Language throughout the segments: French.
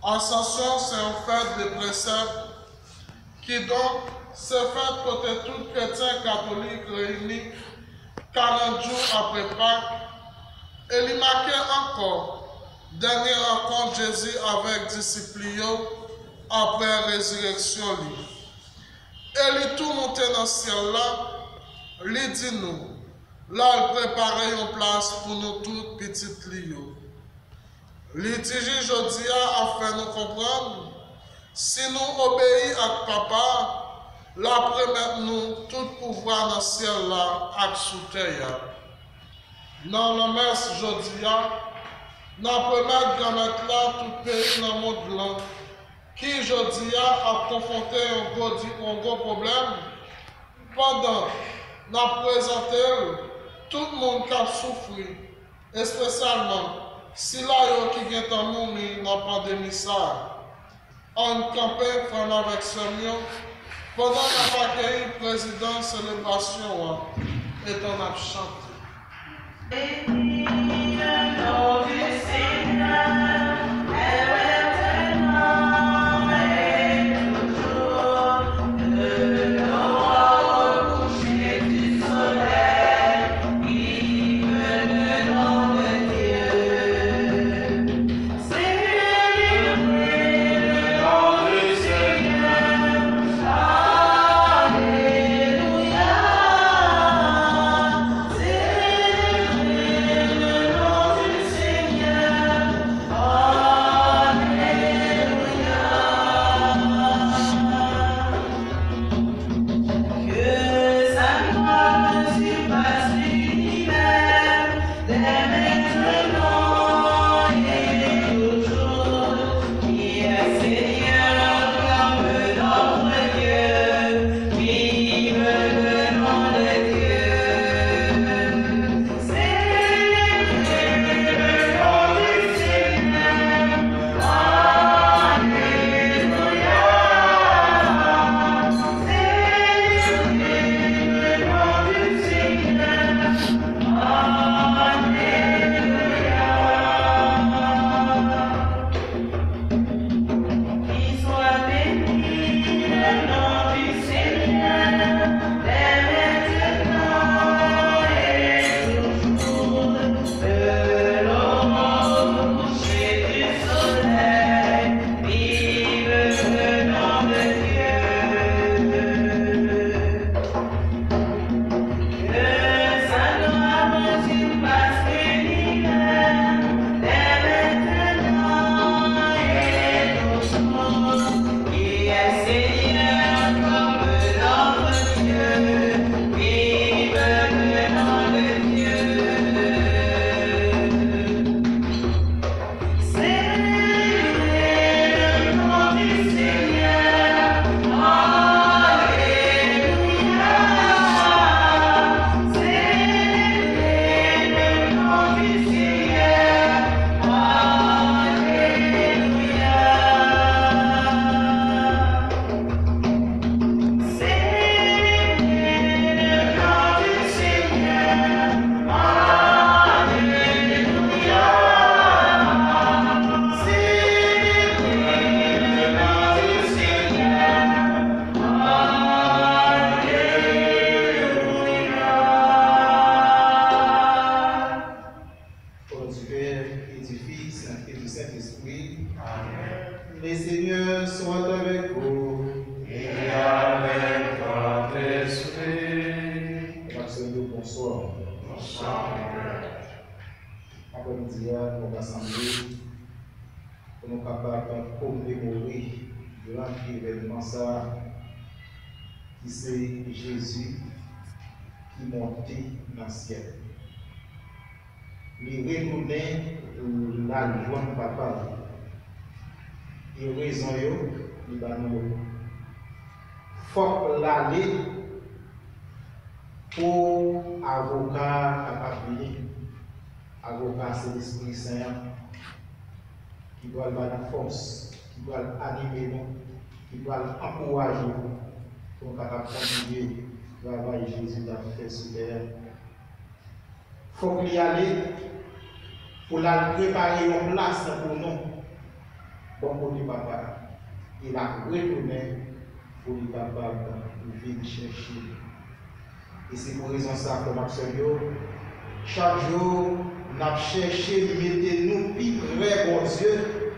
Ascension, c'est un fait de préceptes qui donc se fait côté tout chrétien catholique réuni 40 jours après Pâques. Et il marquait encore dernière rencontre Jésus avec disciples après la résurrection. Et il tout monté dans le ciel là, il dit nous, là il préparait une place pour nous toutes petites lios. Il dit aujourd'hui afin de nous comprendre, si nous obéissons à papa, la permet nous tout pouvoir dans le ciel là, à sous terre. Dans la messe aujourd'hui, nous permet de mettre là tout pays dans le monde là, qui aujourd'hui a confronté un gros problème, pendant nous présenter tout le monde qui a souffert, et spécialement si là qui vient en mourir dans la pandémie ça, on campagne avec ce mieux, pendant qu'on a accueilli le président célébration, et on a chanté. Qui c'est Jésus qui montait dans le ciel. Il retournait la joie de papa. Il raison il va nous. Faut l'aller pour avocat à papier. Avocat c'est l'Esprit Saint qui doit avoir la force, qui doit animer nous, qui doit encourager nous. Pour continuer le travail que Jésus a fait sur terre. Il faut qu'il y aille pour la préparer une place pour nous. bon côté papa, il a retourné pour le papa pour venir chercher. Et c'est pour raison ça que nous chaque jour, nous avons cherché de mettre nous plus près bon Dieu,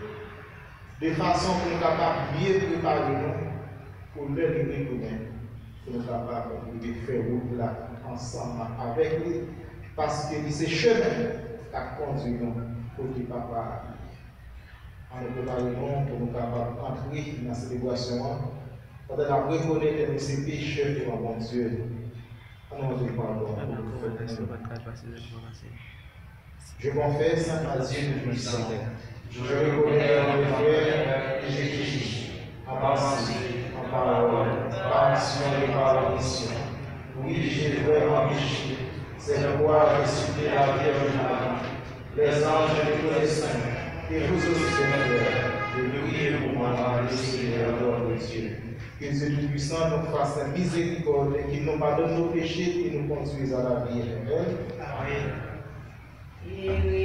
de façon que nous capables de mieux préparer nous pour le retourner, pour nous capables de faire route là ensemble avec lui, parce que c'est ce chemin qui a conduit nous pour le papa. En nous préparant pour nous capables d'entrer dans la célébration, pendant la reconnaître de ses péchés devant mon Dieu. Je confesse à Dieu le puissant. Je reconnais en mes frères que j'ai péché, en pensée, en parole, par action et par omission. Oui, j'ai vraiment péché. C'est le roi ressuscité la Vierge Marie, les anges et tous les saints, et vous aussi, Seigneur, de prier pour moi dans le Seigneur de Dieu. Que Dieu Tout-Puissant nous fasse la miséricorde et qu'il nous pardonne nos péchés et nous conduise à la vie éternelle. Amen. Yeah.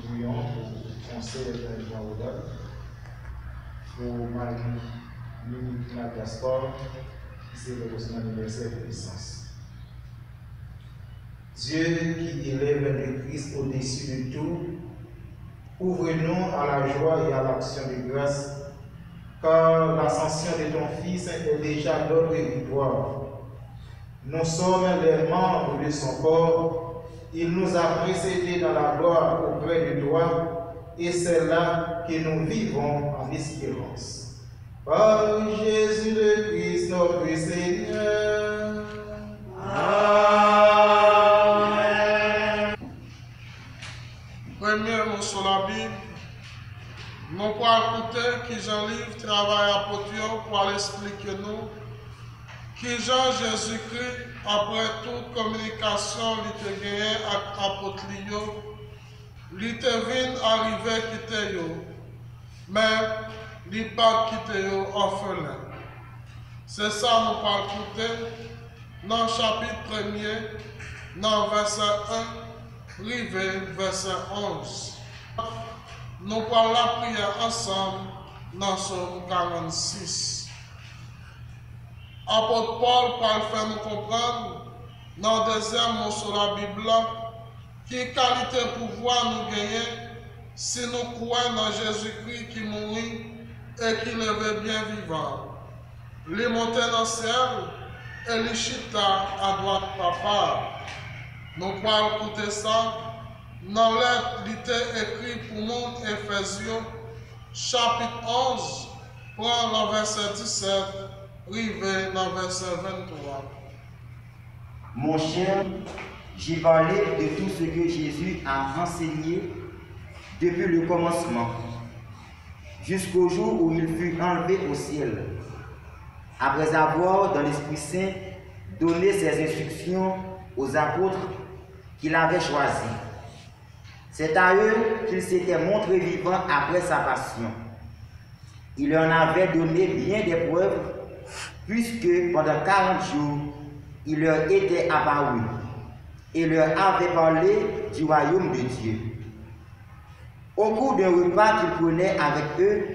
prions pour conseil de Jean Rodolphe, pour Marie-Monique Gaspard, qui célèbre son anniversaire de naissance. Dieu qui élève le Christ au-dessus de tout, ouvre-nous à la joie et à l'action de grâce, car l'ascension de ton Fils est déjà notre victoire. Nous sommes les membres de son corps, il nous a précédés dans la gloire auprès de toi, et c'est là que nous vivons en espérance. Par Jésus le Christ, notre Seigneur. Amen. Premier mot sur la Bible. Nous pouvons écouter qui Jean-Livre travaille à Potion pour aller expliquer nous qui Jean Jésus-Christ, après toute communication, il était gagné avec l'apôtre Lio, il était venu arriver quitter yo, mais il n'a pas quitté yo orphelin. C'est ça nous parlons écouter dans le chapitre 1er, dans verset 1, rivé verset 11. Nous parlons la prière ensemble dans Psaume 46. Apôtre Paul parle faire nous comprendre dans le deuxième mot sur la Bible qui qualité pouvoir nous gagner si nous croyons dans Jésus-Christ qui mourit et qui levait bien vivant. Il est monté dans le ciel et il chita à droite papa. Nous parlons écouter ça dans l'être qui était écrit pour nous Éphésiens chapitre 11, prend le verset 17. Rivé dans verset 23. Mon cher, j'ai parlé de tout ce que Jésus a enseigné depuis le commencement, jusqu'au jour où il fut enlevé au ciel, après avoir, dans l'Esprit Saint, donné ses instructions aux apôtres qu'il avait choisis. C'est à eux qu'il s'était montré vivant après sa passion. Il en avait donné bien des preuves, puisque pendant 40 jours, il leur était apparu et leur avait parlé du royaume de Dieu. Au cours d'un repas qu'il prenait avec eux,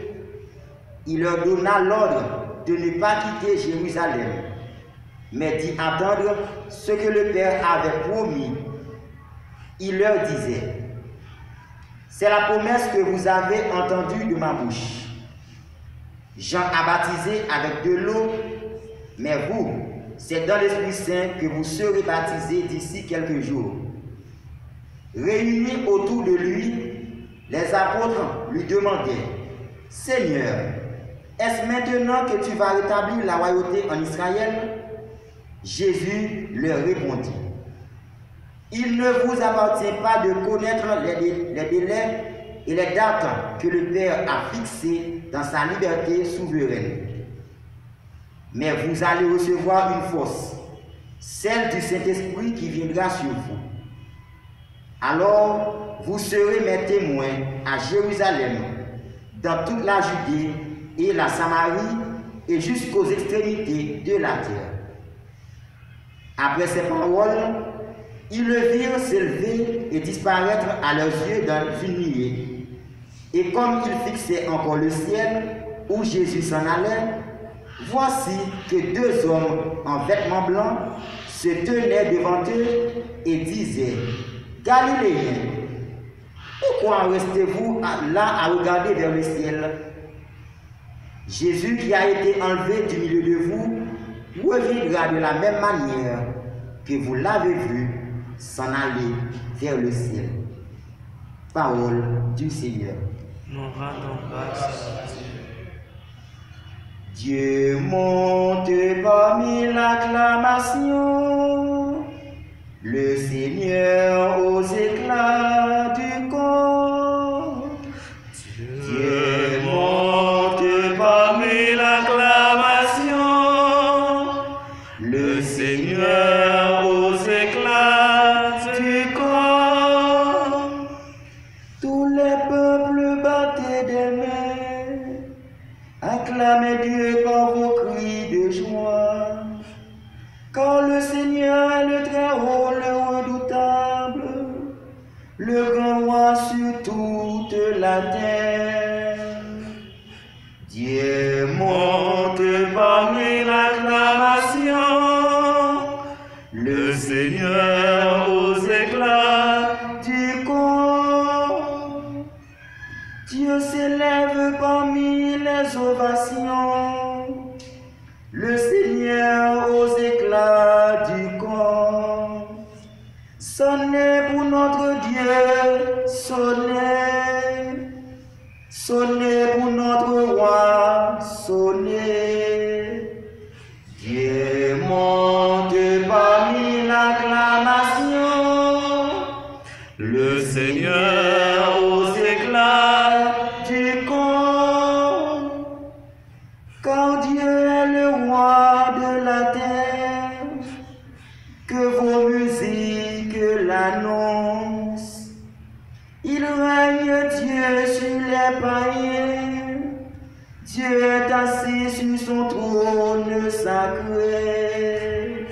il leur donna l'ordre de ne pas quitter Jérusalem, mais d'y attendre ce que le Père avait promis. Il leur disait: c'est la promesse que vous avez entendue de ma bouche. Jean a baptisé avec de l'eau, mais vous, c'est dans l'Esprit Saint que vous serez baptisés d'ici quelques jours. Réunis autour de lui, les apôtres lui demandaient: Seigneur, est-ce maintenant que tu vas rétablir la royauté en Israël? Jésus leur répondit: il ne vous appartient pas de connaître les délais et les dates que le Père a fixées dans sa liberté souveraine. Mais vous allez recevoir une force, celle du Saint-Esprit qui viendra sur vous. Alors, vous serez mes témoins à Jérusalem, dans toute la Judée et la Samarie, et jusqu'aux extrémités de la terre. Après ces paroles, ils le virent s'élever et disparaître à leurs yeux dans une nuée. Et comme ils fixaient encore le ciel, où Jésus s'en allait, voici que deux hommes en vêtements blancs se tenaient devant eux et disaient: Galiléens, pourquoi restez-vous là à regarder vers le ciel? Jésus qui a été enlevé du milieu de vous reviendra de la même manière que vous l'avez vu s'en aller vers le ciel. Parole du Seigneur. Nous rendons grâce à Dieu. Dieu monte parmi l'acclamation, le Seigneur aux éclats du corps. Dieu monte parmi l'acclamation, le Seigneur aux éclats du corps. Tous les peuples battaient des mains, acclamez Dieu par vos cris de joie, car le Seigneur est le Très-Haut, le redoutable. la terre. Dieu monte parmi l'acclamation, le Seigneur aux éclats du corps. Dieu s'élève parmi les ovations, le Seigneur aux éclats du corps. Sonnez pour notre Dieu, sonnez. Sonnez pour notre roi, sonnez. Dieu monte parmi l'acclamation, le Seigneur aux éclats du corps. Car Dieu est le roi de la terre, que vos musiques l'annoncent. Il règne Dieu sur les païens, Dieu est assis sur son trône sacré.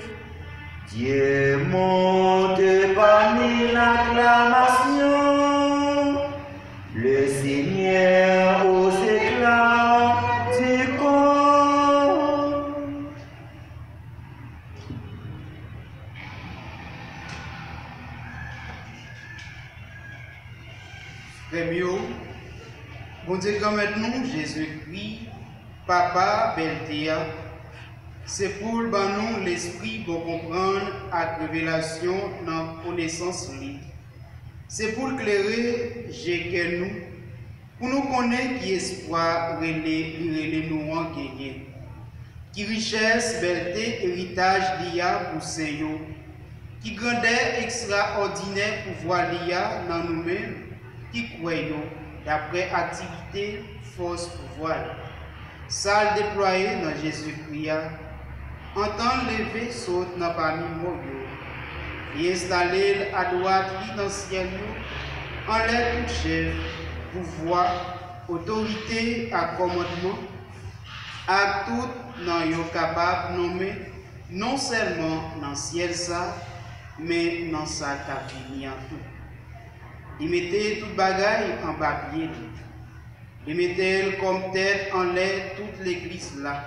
Dieu monte parmi l'acclamation, le Seigneur aux éclats du corps. Premio, bon Dieu grand-mère nous, Jésus-Christ, Papa, Beltéa, c'est pour nous l'esprit pour comprendre à révélation dans la connaissance libre. C'est pour éclairer que nous, pour nous connaître qui espoir relais nous en gagner, qui richesse, belleté, héritage l'IA pour Seigneur, qui grandeur extraordinaire pouvoir l'IA dans nous-mêmes, qui croyons d'après activité, force, pouvoir. Salle déployée dans Jésus-Christ, entendre lever saute dans parmi moi, et installer à droite dans le ciel, en l'air tout chef, pouvoir, autorité à commandement, à tout dans yo capable nommer, non seulement dans le ciel ça, mais dans sa cabine en tout. Il mettait toute bagaille en papier. Il mettait comme tête en l'air toute l'église là.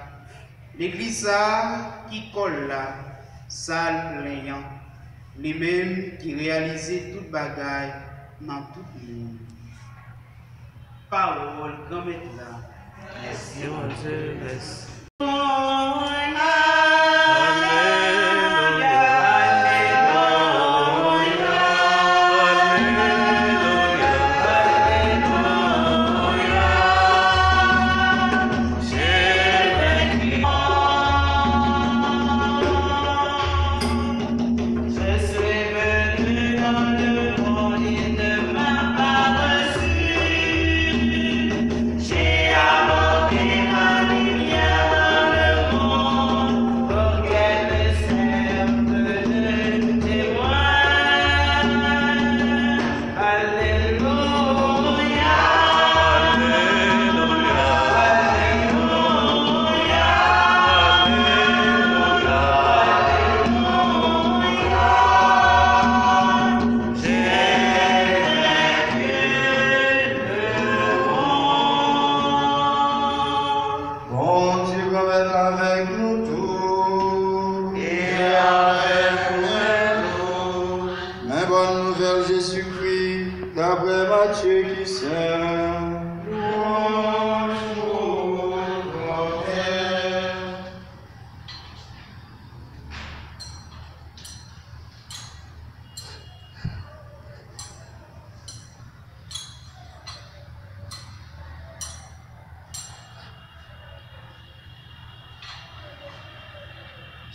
L'église là qui colle là, sale plaignant. Les mêmes qui réalisaient toute bagaille dans toute ligne. Parole comme est là. Merci, mon Dieu, merci.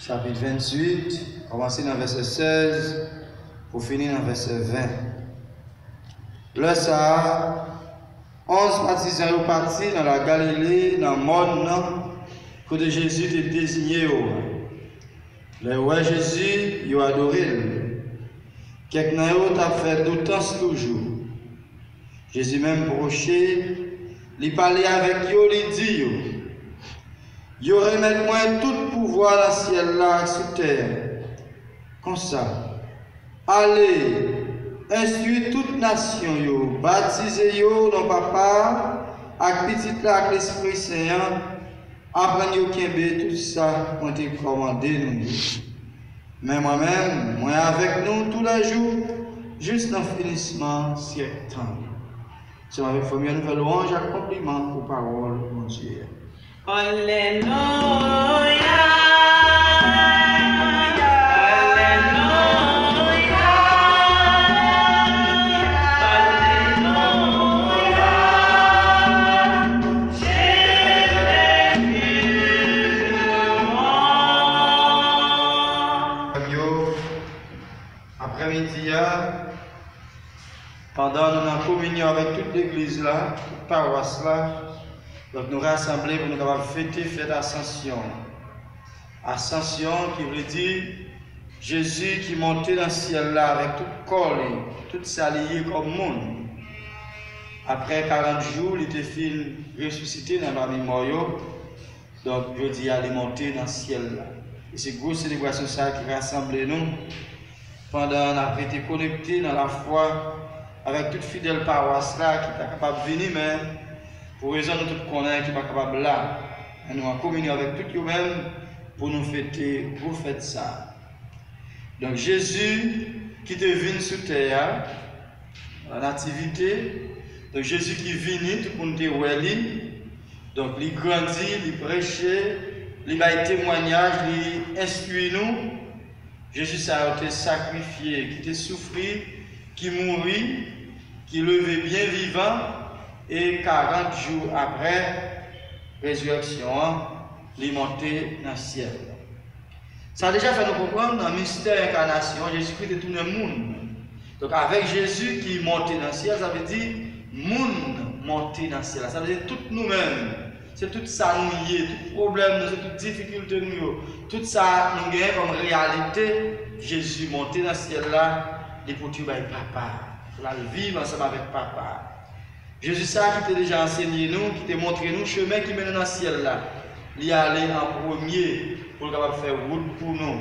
Chapitre 28, commencer dans verset 16 pour finir dans verset 20. Le ça, 11 partisans sont partis dans la Galilée, dans le monde, côté Jésus était désigné. Les rois Jésus, ils ont adoré. Quelqu'un d'autre a fait d'autant toujours. Jésus même broché, il parlait avec eux, il dit yo remet moi tout pouvoir dans le ciel là sur terre. Comme ça. Allez instruit toute nation, yo, baptisez yo dans papa, avec petit là, avec l'Esprit Saint, apprenez yo kembe tout ça, on te commandé nous. Mais moi-même, moi avec nous tous les jours, juste dans le finissement siècle temps. C'est avec famille nouvelle louange, accomplissement aux paroles de mon Dieu. Alléluia. Après-midi, pendant nous en communion avec toute l'église là, toute paroisse là, donc nous rassembler pour nous capables fêter fête d'ascension. Ascension qui veut dire Jésus qui montait dans le ciel là avec tout corps, tout salié comme monde. Après 40 jours, il était fini ressuscité dans la mémoire. Donc je dis aller monter dans le ciel là. Et c'est une grosse célébration ça qui rassemble nous. Pendant qu'on a été connecté dans la foi avec toute fidèle paroisse là qui est capable de venir, mais pour raison de tout connaître qui n'est pas capable là. Et nous avons communié avec tout nous-mêmes pour nous fêter, pour faire ça. Donc Jésus qui est venu sur terre, en nativité, donc Jésus qui est venu, tout le monde est ouéli, donc il grandit, il prêchait, il a témoignage, il instruit nous. Jésus a été sacrifié, qui était souffert, qui mourit, qui levait bien vivant, et 40 jours après résurrection, il est monté dans le ciel. Ça a déjà fait nous comprendre dans le mystère d'incarnation, Jésus-Christ est tout le monde. Donc avec Jésus qui est monté dans le ciel, ça veut dire monde monté dans le ciel. Ça veut dire tout nous-mêmes. C'est tout ça nous y est, tout problème, c'est toute difficulté nous, tout ça nous gagne comme réalité. Jésus monté dans le ciel là, il est pour tuer papa, pour aller vivre ensemble avec papa. Jésus ça qui t'a déjà enseigné nous, qui t'a montré nous le chemin qui mène dans le ciel là. Il est allé en premier pour capable faire route pour nous.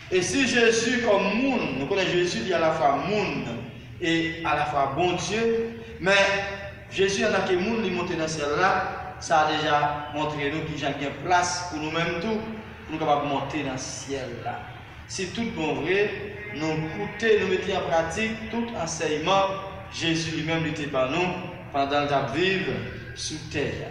Et si Jésus comme monde, nous connaissons Jésus, il est à la fois monde et à la fois bon Dieu, mais Jésus en a que monde, il est monté dans le ciel là. Ça a déjà montré nous qu'il y a une place pour nous-mêmes tout, pour nous capables de monter dans le ciel là. Si tout bon vrai, nous écouter, nous mettions en pratique tout enseignement, Jésus lui-même était par nous pendant le vivre sous terre.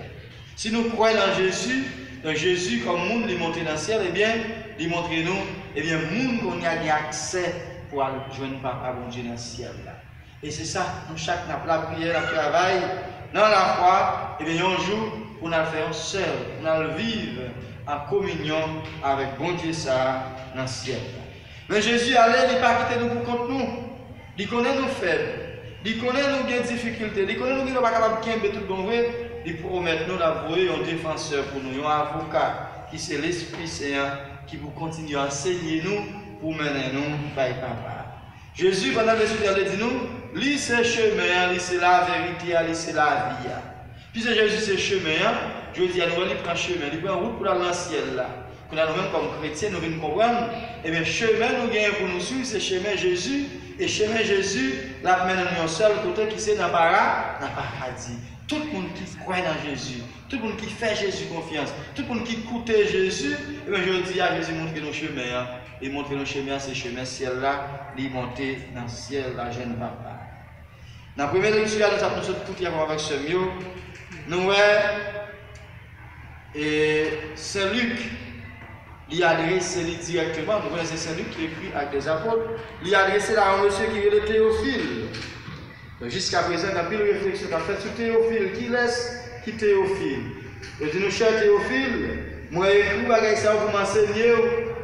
Si nous croyons en Jésus, donc Jésus comme monde est monté dans le ciel, eh bien, il montre nous, eh bien, monde qu'on y a accès pour aller joindre papa bon Dieu dans le ciel là. Et c'est ça, nous chaque n'a la prière, le travail. Dans la foi, et bien un jour, on a le faire seul, on a le vivre en communion avec bon Dieu ça dans le ciel. Mais Jésus allait, il n'a pas quitté nous pour contre nous. Il connaît nos faibles, il connaît nos difficultés, il connaît nous qui ne sommes pas capables de faire tout bon vrai. Il promet nous d'avouer un défenseur pour nous, un avocat qui c'est l'Esprit Saint qui vous continue à enseigner nous pour mener nous par papa. Jésus, pendant le sujet, il dit nous, lui c'est le chemin, lui c'est la vérité, lui c'est la vie. Puisque Jésus c'est le chemin, je dis à nous, il prend le chemin, il prend route pour aller dans le ciel là. Nous nous-mêmes comme chrétiens, nous venons comprendre, et bien le chemin nous gagnons pour nous suivre, c'est le chemin Jésus, et le chemin Jésus, la mène nous un seul côté qui c'est dans le paradis. Tout le monde qui croit dans Jésus, tout le monde qui fait Jésus confiance, tout le monde qui écoute Jésus, et bien je dis à Jésus montrer nos chemins. Il montre nos chemins, ces chemins ciel là, il monte dans le ciel, la jeune papa. Dans la première lecture, nous avons tout avec ce mieux. Nous et Saint Luc, il a adressé directement, nous connaissons Saint Luc qui écrit avec des apôtres, il a adressé à un monsieur qui est le Théophile. Jusqu'à présent, il y a pile réflexion qu'on a fait sur Théophile. Qui laisse qui Théophile? Je dis, nous, cher Théophile, moi, écrit bagay ça pour m'enseigner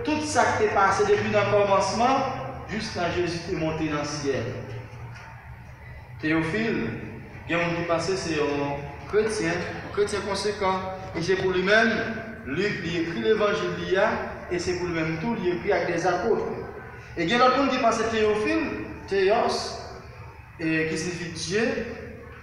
tout ça qui est passé depuis le commencement, jusqu'à Jésus qui est monté dans le ciel. Théophile, il y a un qui pense c'est un chrétien conséquent. Et c'est pour lui-même, Luc, il écrit l'évangile, et c'est pour lui-même tout, il écrit avec des apôtres. Et il y a l'autre qui pense Théophile, Théos, qui signifie Dieu,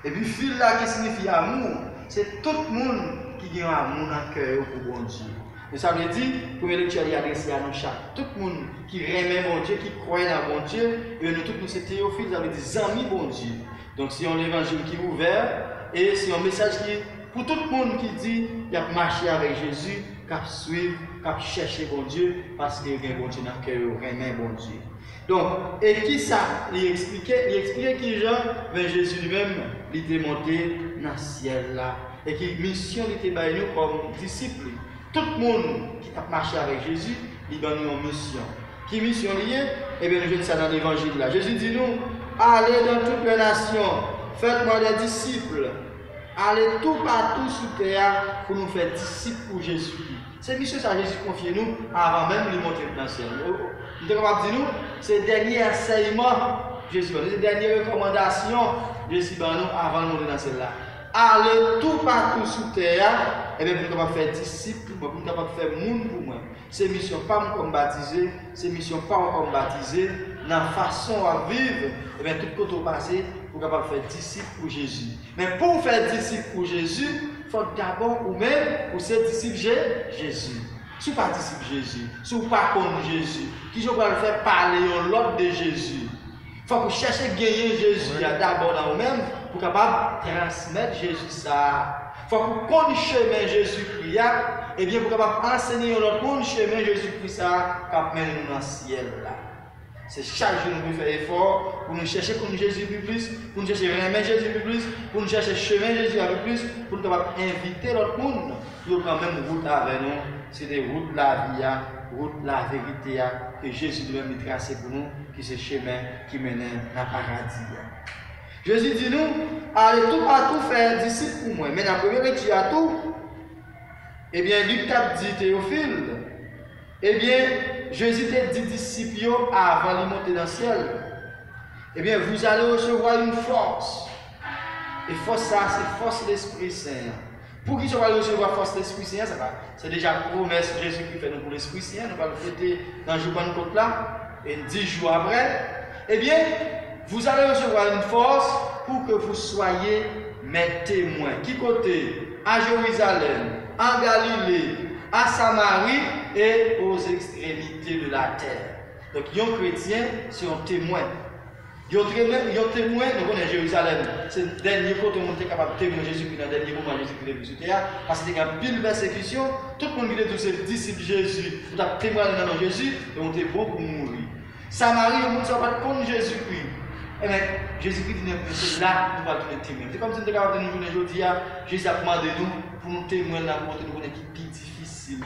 et puis fil là qui signifie amour. C'est tout le monde qui a amour dans le cœur pour bon Dieu. Et ça veut dire, première lecture est adressée à nous chaque. Tout le monde qui remet mon Dieu, qui croit dans mon Dieu, et nous tous nous c'est Théophile, ça veut dire amis bon Dieu. Donc si on l'évangile qui est ouvert, et c'est un message qui est pour tout le monde qui dit qu'il a marché avec Jésus, qu'il a suivi, qu'il a cherché bon Dieu, parce qu'il y a un bon Dieu dans le cœur, il y a un bon Dieu. Donc, et qui ça? Il expliquait qui Jean, mais Jésus lui-même, il était monté dans le ciel là. Et qui mission il était baillé nous comme disciples. Tout le monde qui a marché avec Jésus, il donne une mission. Qui mission liée? Eh bien, nous disons ça dans l'évangile là. Jésus dit nous, allez dans toutes les nations, faites-moi des disciples. Allez tout partout sur terre pour nous faire disciples pour Jésus. C'est mission ça Jésus confie nous avant même de monter dans le ciel. Nous sommes capables de dire nous, c'est le dernier enseignement Jésus, c'est la dernière recommandation Jésus nous avant de monter dans le ciel là. Allez tout partout sur terre, et bien nous sommes capables de faire disciples, nous sommes capables de faire monde pour moi. C'est mission pas comme baptisé, c'est mission pas comme baptisé, dans la façon à vivre, et bien tout côté passé. Pour capable faire disciples pour Jésus. Mais pour faire disciples pour Jésus, il faut d'abord ou même pour ser disciple Jésus. Si vous pas disciple Jésus, si vous pas contre Jésus, qui je vais le faire parler l'autre de Jésus. Il faut que vous cherchiez à gagner Jésus d'abord dans vous-même pour capable transmettre Jésus ça. Il faut que vous connaissiez le chemin Jésus-Christ et bien pour capable enseigner l'autre monde le chemin Jésus-Christ ça qui mène nous dans le ciel là. C'est chaque jour nous faire effort pour nous chercher comme Jésus plus, pour nous chercher vraiment Jésus plus, pour nous chercher chemin Jésus avec plus, pour nous inviter l'autre monde. Nous quand même route avec nous, c'est des routes la vie, route la vérité que Jésus lui-même tracé pour nous, qui c'est chemin qui mène dans le paradis. Jésus dit nous, allez tout partout faire disciples pour moi. Mais dans la première lecture à tout, eh bien Luc a dit Théophile, eh bien Jésus t'a dit disciples avant de monter dans le ciel. Eh bien, vous allez recevoir une force. Et force ça, c'est force de l'Esprit Saint. Pour qui je vais recevoir force de l'Esprit Saint, c'est déjà une promesse de Jésus qui fait nous pour l'Esprit Saint. Nous allons le fêter dans le jour de Pentecôte là. Et 10 jours après, eh bien, vous allez recevoir une force pour que vous soyez mes témoins. Qui côté? À Jérusalem, en Galilée, à Samarie et aux extrémités de la terre. Donc, un chrétien, c'est un témoin. Un témoin, nous connaissons Jérusalem. C'est le dernier côté où on est capable de témoigner Jésus-Christ, dans le dernier moment Jésus-Christ est venu sur terre. Parce qu'il y a une pile de persécution. Tout le monde qui est tous ces disciples de Jésus, pour témoigner dans Jésus, et on est bon pour mourir. Samarie, on ne sait pas contre Jésus-Christ. Eh bien, Jésus-Christ dit c'est là que nous allons être témoins. C'est comme si nous étions capables de nous joindre aujourd'hui, Jésus a demandé nous pour nous témoigner là, pour nous connaître qui est plus difficile.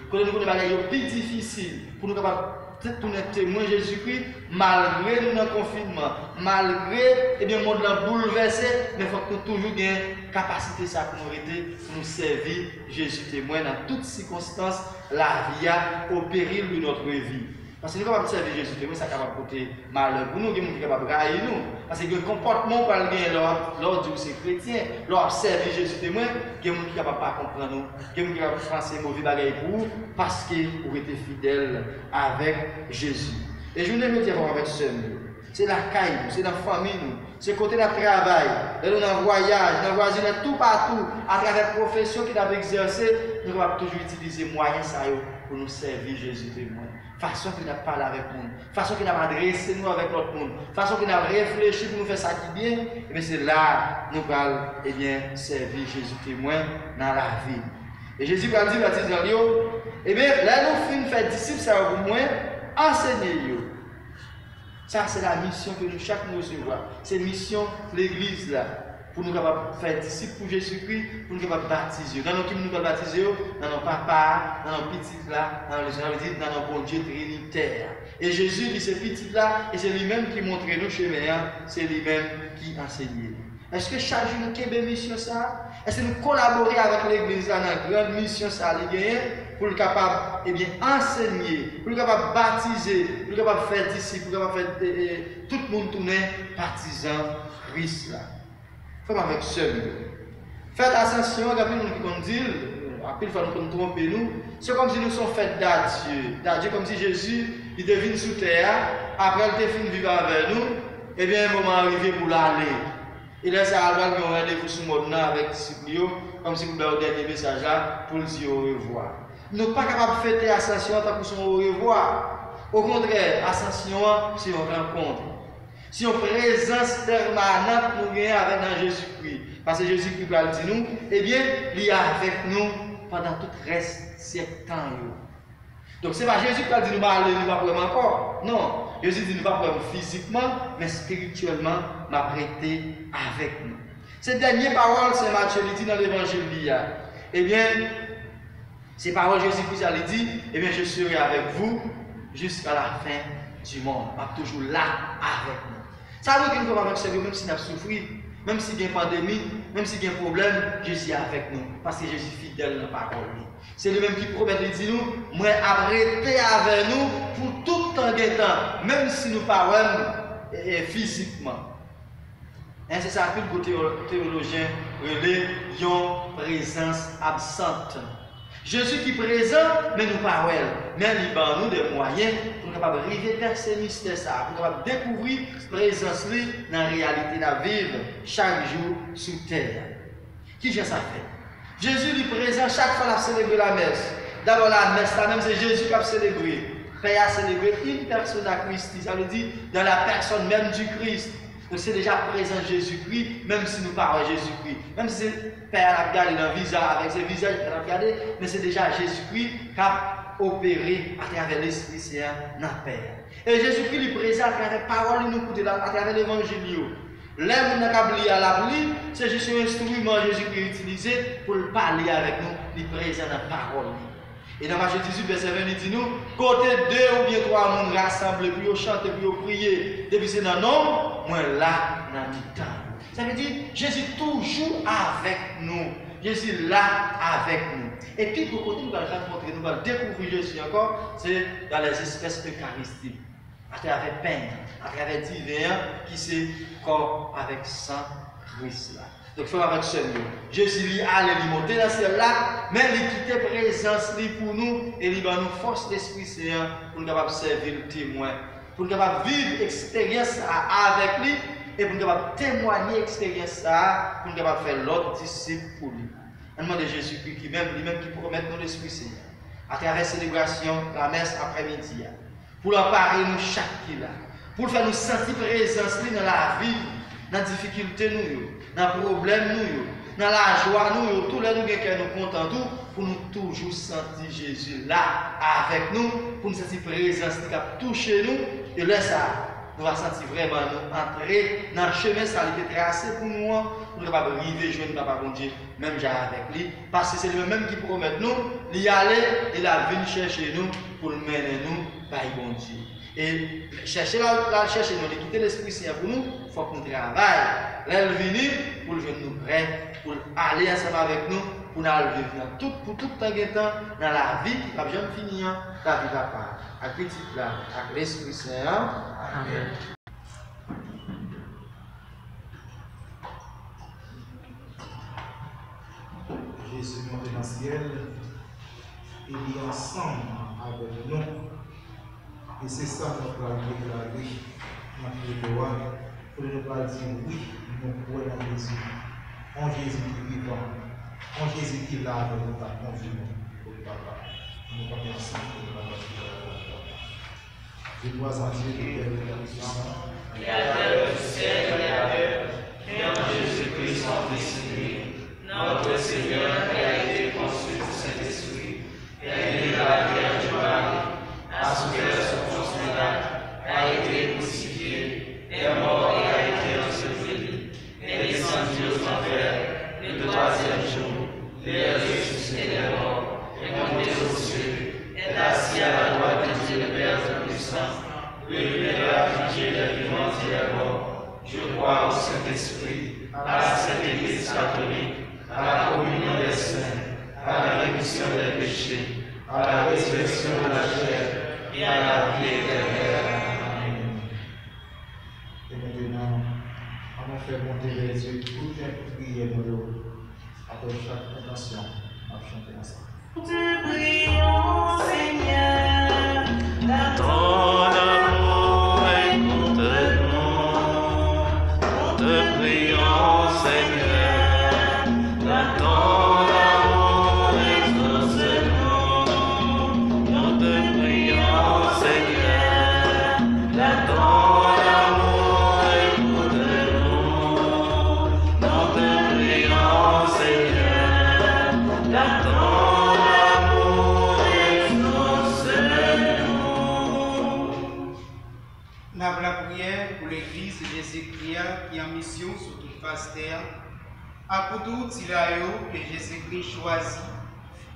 Quand nous connaissons les plus difficiles, pour nous capables de témoin Jésus-Christ, malgré nous dans le confinement, malgré le monde bouleversé, mais il faut que nous toujours ayons capacité ça pour nous aider, pour nous servir Jésus témoin dans toutes circonstances, la vie au péril de notre vie. Parce que nous sommes capables de servir Jésus témoin, ça capable de porter malheur pour nous, nous sommes capables de railler nous. Parce que le comportement qu'on a lors de ces chrétiens, lors de servir Jésus témoin, nous sommes capables de pas comprendre nous, nous sommes capables de penser mauvais bagages pour vous, parce que vous êtes fidèles avec Jésus. Et je ne veux dire avec ce c'est la caille, c'est la famille, c'est côté de travail, dans le voyage, dans le voisinage, tout partout, à travers la profession qu'il a exercée, nous devons toujours utiliser moyens pour nous servir Jésus témoin. Façon qu'il a parlé avec nous, façon qu'il a adressé nous avec l'autre monde, façon qu'il a réfléchi pour nous faire ça qui bien, et bien c'est là que nous allons servir Jésus témoin dans la vie. Et Jésus va dire à Dieu, eh bien là nous finissons faire disciples, ça va au moins enseigner. Ça c'est la mission que nous chaque nous recevons. C'est la mission de l'église là. Pour nous capables faire disciples pour Jésus-Christ, pour nous capables baptiser. Dans nos qui nous baptiser, dans nos papas, dans nos petits là, dans nos bon Dieu trinitaire. Et Jésus dit ces petits là, et c'est lui-même qui montre nous chemin, c'est lui-même qui enseigne. Est-ce que chaque jour nous avons une mission ça? Est-ce que nous collaborons avec l'église dans la grande mission ça pour le capable enseigner, pour le capable baptiser, pour le capable faire disciples, pour le capable faire tout le monde tourner partisan Christ là. Faites avec seul. Faites attention, après nous dit, après il faut nous tromper nous. C'est comme si nous sommes faits d'adieu. D'adieu comme si Jésus il devine sous terre, après il devine vivre avec nous, et bien un moment arrivé pour l'aller. Et là, ça a un rendez-vous sur le monde avec les disciples, comme si vous avez un dernier message là pour le dire au revoir. Nous ne sommes pas capables de fêter l'ascension tant que son au revoir. Au contraire, l'ascension, c'est une rencontre. C'est une présence permanente nous gagnons avec Jésus-Christ. Parce que Jésus-Christ va le dire nous, eh bien, il est avec nous pendant tout le reste de ces temps. Donc, ce n'est pas Jésus qui va dire nous aller, nous pas vraiment encore. Non, Jésus dit nous pas vraiment physiquement, mais spirituellement, m'a prêté avec nous. Cette dernière parole, c'est Matthieu dit dans l'évangile d'hier. Eh bien, ces paroles, Jésus-Christ a dit, eh bien, je serai avec vous jusqu'à la fin du monde. Je suis toujours là avec nous. Ça veut dire que nous sommes avec ce même si nous avons souffert, même s'il y a une pandémie, même s'il y a un problème, Jésus est avec nous. Parce que Jésus est fidèle dans la parole. C'est lui-même qui promet de dire nous, moi, arrêtez avec nous pour tout temps de temps, même si nous ne parlons pas physiquement. C'est ça que le théologien relève une présence absente. Jésus qui est présent, mais nous pas ouais. Mais il a nous des moyens pour nous capables arriver vers ces mystères, pour nous capables découvrir la présence dans la réalité de la vie chaque jour sur terre. Qui j'ai ça fait? Jésus est présent chaque fois qu'on célèbre la messe. D'abord la messe, là même c'est Jésus qui a célébré. Père a célébré une personne à Christ, ça veut dire dans la personne même du Christ. Donc c'est déjà présent Jésus-Christ, même si nous parlons Jésus-Christ. Même si c'est Père a regardé dans le visage, avec ses visages qu'il a regardé, mais c'est déjà Jésus-Christ qui a opéré à travers l'Esprit Saint dans la Père. Et Jésus-Christ est présent à travers les paroles nous écoutons, à travers l'évangile. L'homme n'a qu'à oublier à l'appli, c'est juste un instrument Jésus-Christ utilisé pour parler avec nous, il est présent dans la parole. Et dans Matthieu 18, verset 20, il dit nous, côté 2 ou bien 3 personnes rassemblés, puis ils chantent, puis ils prient, depuis c'est dans le nom, moi là, dans le temps. Ça veut dire, Jésus est toujours avec nous. Jésus est là avec nous. Et puis, pour côté, nous allons rencontrer, nous allons découvrir Jésus encore, c'est dans les espèces eucharistiques. À travers pain, à travers divers, qui c'est corps avec sang Christ là. Donc, il faut avec ce lieu. Jésus lui allait lui monter dans celle-là, mais il quittait présence pour nous et il va nous force d'Esprit Saint pour nous capables servir le témoin, pour nous capables vivre l'expérience avec lui et pour nous capables témoigner l'expérience pour nous capables faire l'autre disciple pour lui. On demande de Jésus-Christ qui même lui-même qui promet nous l'Esprit Saint à travers la célébration, la messe après-midi, pour l'emparer nous chaque qui là, pour faire nous sentir présence dans la vie, dans la difficulté nous, dans le problème nous, dans la joie nous, tous les nous qui nous contents pour nous toujours sentir Jésus là avec nous, pour nous sentir présence qui a touché nous, et là ça, nous allons sentir vraiment nous entrer dans le chemin ça a été tracé pour nous, pour nous capables arriver joindre Papa bon Dieu, même avec lui, parce que c'est lui-même qui promet nous, d'y aller et la venir chercher nous pour mener nous par bon Dieu. Et chercher chercher nous, quitter l'Esprit Saint pour nous, il faut qu'on travaille. Là, elle vient pour le nous prêt, pour aller ensemble avec nous, pour nous vivre pour tout temps dans la vie qui va jamais finir, la vie papa. À petit là, avec l'Esprit Saint. Amen. Jésus monté dans le ciel, il est ensemble avec nous. Et c'est ça que nous allons déclarer dans le droit, pour ne pas dire oui, nous croyons en Jésus. En Jésus qui vivant, en Jésus qui est là avec nous, en Jésus pour le Papa. Nous sommes ensemble pour la je dois en Dieu qui est le puissant. Créateur du ciel et de la terre, et en Jésus-Christ son Fils, notre Seigneur qui a été conçu du Saint-Esprit, et né de la Vierge Marie, a souffert sous Ponce Pilate, a été crucifié, est mort et a été enseveli, est descendu aux enfers, le troisième jour, il est ressuscité des morts, est monté aux cieux, est assis à la droite de Dieu le Père Tout-Puissant, le libéral jugé des vivants et des morts. Je crois au Saint-Esprit, à la Sainte Église catholique, à la communion des saints, à la rémission des péchés, à la résurrection de la chair et à la vie éternelle. Amen. Et maintenant, on fait monter les yeux, toutes les prières de l'eau. Après chaque intention, on va chanter ensemble. Te prions, Seigneur, Ton amour écoute-nous. Te prions, Seigneur, dans ton amour exauce-nous. prière pour l'église de Jésus-Christ qui est en mission sur toute face terre, à tout que Jésus-Christ choisit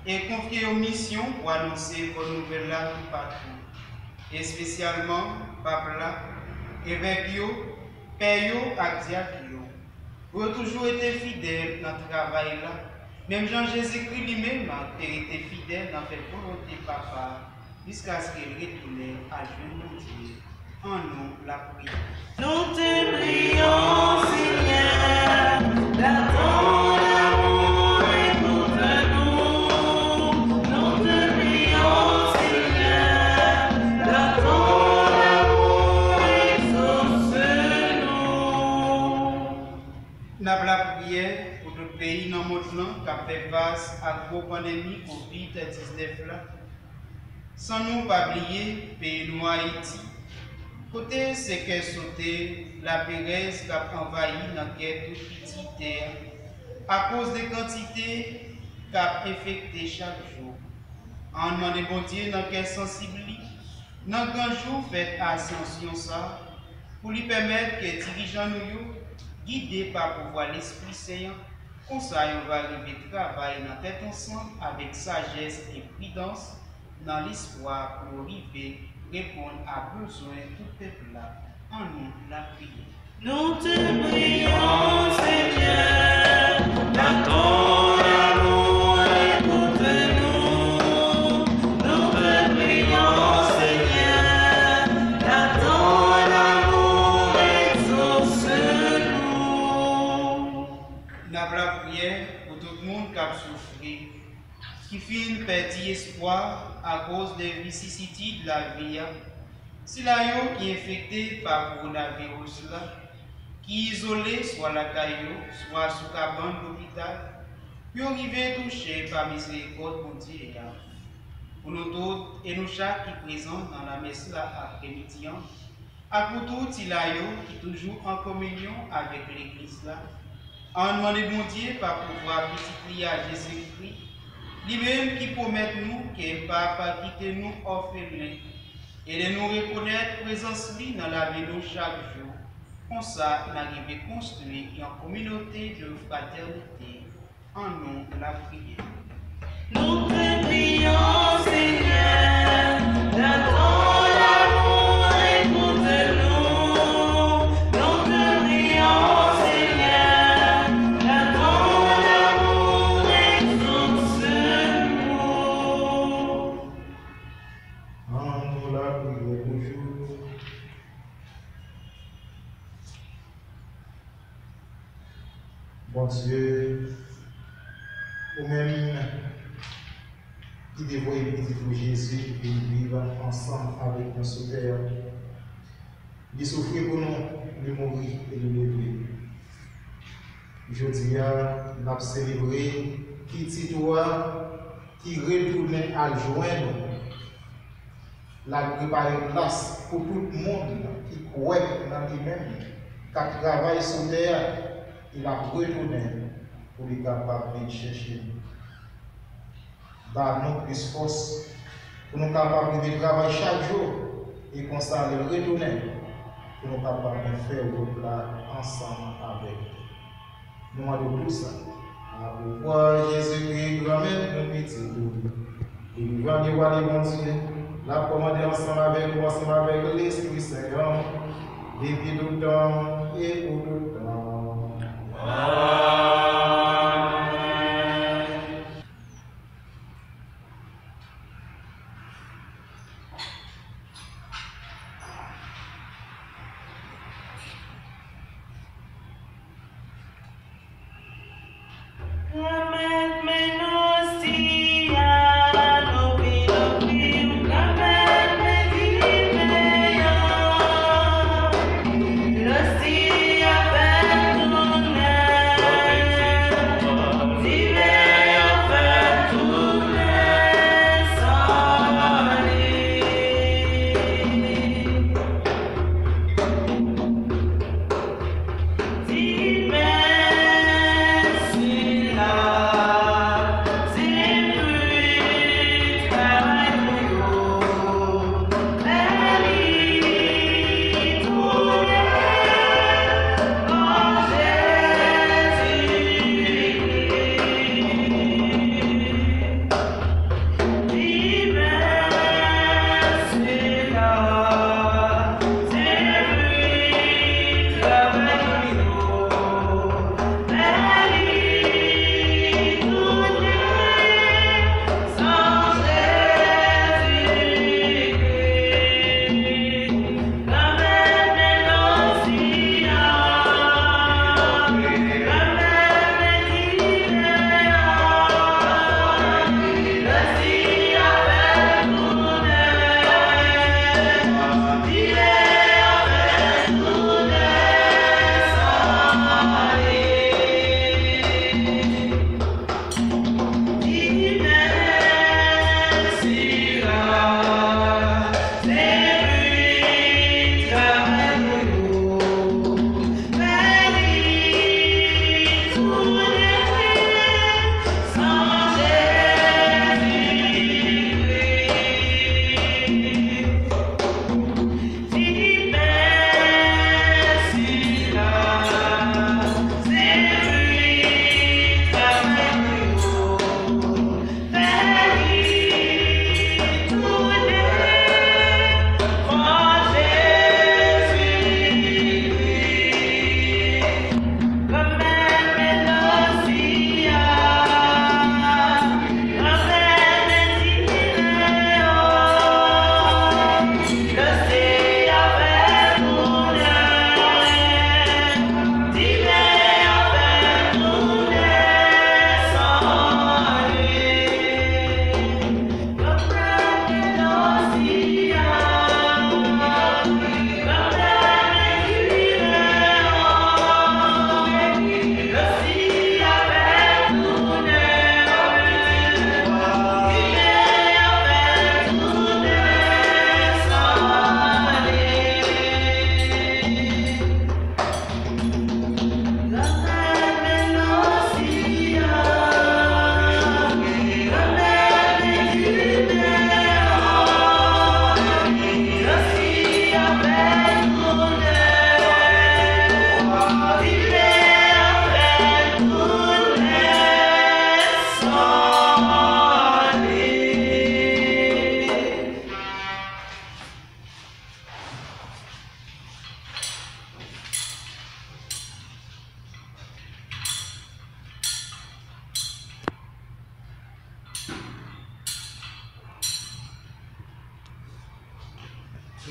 et confie aux missions pour annoncer vos nouvelles là tout partout. Et spécialement, papa là, évêque yo, père yo, ak diacre yo. Vous avez toujours été fidèles dans le travail là. Même Jean-Jésus-Christ lui-même a été fidèle dans la volonté papa jusqu'à ce qu'il retourne à Dieu. En nous la prière. Nous te prions, Seigneur, dans ton amour, écoute-nous. Nous te prions, Seigneur, dans ton amour, exauce-nous. Nous avons la prière pour le pays dans le monde qui a fait face à la grosse pandémie COVID-19. Sans nous pas oublier le pays nous Haïti. Côté c'est qu'elle sauté la Pérez qui a envahi dans toute petite terre à cause des quantités qu'a affecté chaque jour. En demandant bon Dieu dans quelle sensibilité, dans grand jour fait ascension ça, pour lui permettre que dirigeants nous guidés par pouvoir l'Esprit Saint, comme ça on va arriver à travailler dans tête ensemble avec sagesse et prudence dans l'espoir pour arriver répondre à besoin de tout peuple là. En nous la prière. Nous te prions, Seigneur, dans ton amour, écoute-nous. Nous te prions, Seigneur, dans ton amour, exauce-nous. Nous avons la prière pour tout le monde qui a souffert, qui finit perdre espoir à cause des vicissitudes de la vie. Si la yo qui est infecté par le coronavirus, qui est isolé soit la caillou, soit sous cabane de l'hôpital, puis arriver touché par miséricorde pour Dieu. Pour nous tous et nous chaque qui présent dans la messe là après-midi, à pour tout il a yo qui est toujours en communion avec l'église là, en demandant bon Dieu par pouvoir petit à Jésus-Christ. Lui-même qui promet nous qu'il ne va pas quitter nous orphelins et de nous reconnaître présence lui dans la vie de chaque jour. Comme ça, nous arrivons à construire une communauté de fraternité. En nous la prière. Nous te prions, Seigneur, dans ton amour, écoute-nous. Nous te prions, Seigneur, dans ton amour, exauce-nous. En nous la prière toujours. Bon Dieu, vous-même qui dévoyez petit pour Jésus et vivre ensemble avec nos sauveurs, il souffrir pour nous, de mourir et de lever. Aujourd'hui, nous avons célébré petit toi qui retournait à joindre la préparer place pour tout le monde qui croit dans lui-même, qui travaille sur terre, il a retourné pour les capables de chercher. Donne-nous plus force pour nous capables de travailler chaque jour et constater le retourner pour nous capables de faire le plat ensemble avec nous. Nous demandons tout ça. À pouvoir Jésus-Christ, grand-mère, nous pitié. Et nous voyons bon Dieu, la commander ensemble avec nous, ensemble avec l'Esprit Saint, depuis tout temps et pour tout temps.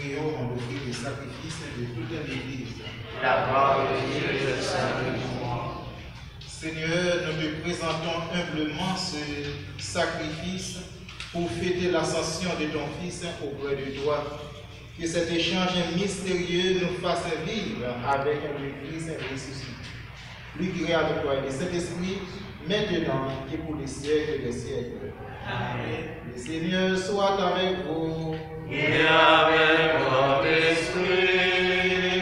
prions en l'offrir le sacrifice de toute l'Église. La gloire de Dieu et le salut pour moi. Seigneur, nous te présentons humblement ce sacrifice pour fêter l'ascension de ton Fils auprès de toi. Que cet échange mystérieux nous fasse vivre avec le Christ ressuscité. Lui qui est avec toi et le Saint-Esprit, maintenant et pour les siècles des siècles. Amen. Le Seigneur soit avec vous. Et avec votre esprit,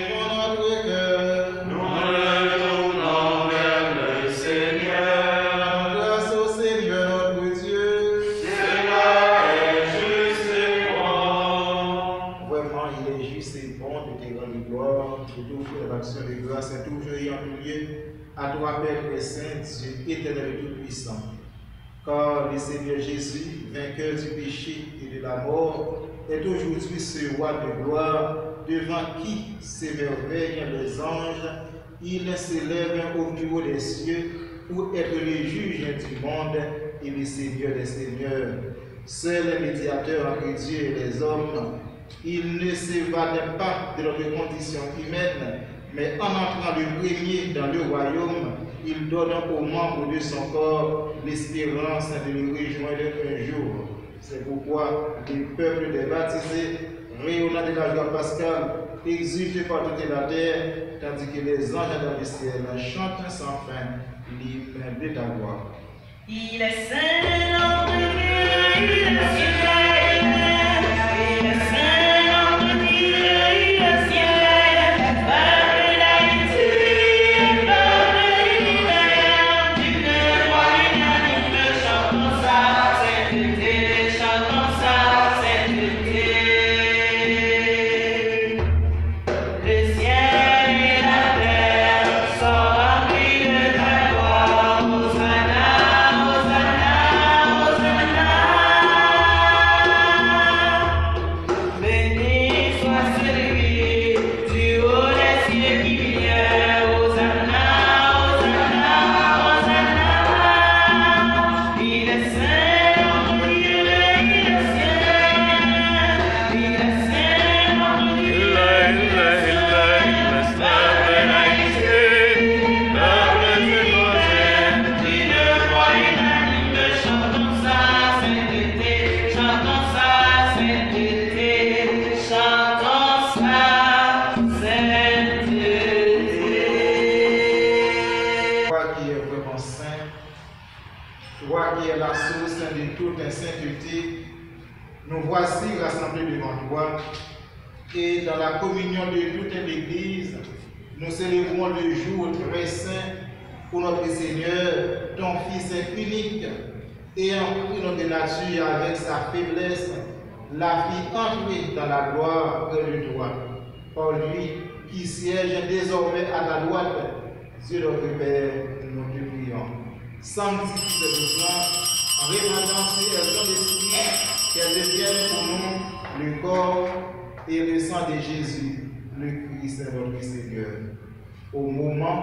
Pour notre cœur, nous le tournons vers le Seigneur. grâce au Seigneur notre Dieu. Cela est juste et bon. Vraiment, il est juste et bon de te rendre gloire, de t'offrir l'action de grâce et toujours et en tout lieu, à toi, Père et Saint, Dieu éternel et tout-puissant. Car le Seigneur Jésus, vainqueur du péché et de la mort, est aujourd'hui ce roi de gloire, devant qui s'émerveillent les anges. Il s'élève au plus haut des cieux pour être le juge du monde et le Seigneur des seigneurs. Seul médiateur entre Dieu et les hommes, il ne s'évade pas de notre condition humaine, mais en entrant le premier dans le royaume, il donne aux membres de son corps l'espérance de le rejoindre un jour. C'est pourquoi les peuples des baptisés, rayonnant de la joie pascale, exultent par toute la terre, tandis que les anges dans le ciel chantent sans fin l'hymne de ta gloire. Il est saint, notre Dieu, il est ciel, il est saint, notre Dieu, il est ciel, par l'haïti, par l'hiver, du roi unanime, chantons sa sainteté, chantons sa sainteté. Le ciel et la terre sont remplis de ta gloire, Hosanna, Hosanna, Hosanna. Béni soit celui du haut des cieux qui vient, Hosanna, Hosanna, Hosanna. Il est saint, notre Dieu, il est saint, il est saint, notre Dieu, Toi qui es vraiment saint, toi qui es la source de toute sainteté, nous voici rassemblés devant toi et dans la communion de toute l'Église, nous célébrons le jour très saint pour notre Seigneur, ton Fils unique, ayant pris notre nature avec sa faiblesse, la fit entrer dans la gloire près de toi. Par lui qui siège désormais à ta droite, Dieu notre Père, nous te prions. Sanctifie cette offrande en répandant sur elle ton esprit, qu'elle devienne pour nous le corps et le sang de Jésus, le Christ notre Seigneur. Au moment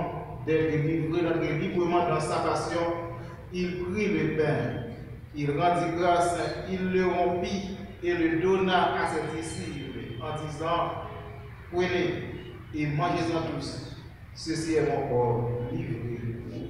d'être livré librement dans sa passion, il prit le pain, il rendit grâce, il le rompit et le donna à ses disciples en disant: prenez et mangez-en tous, ceci est mon corps livré pour vous.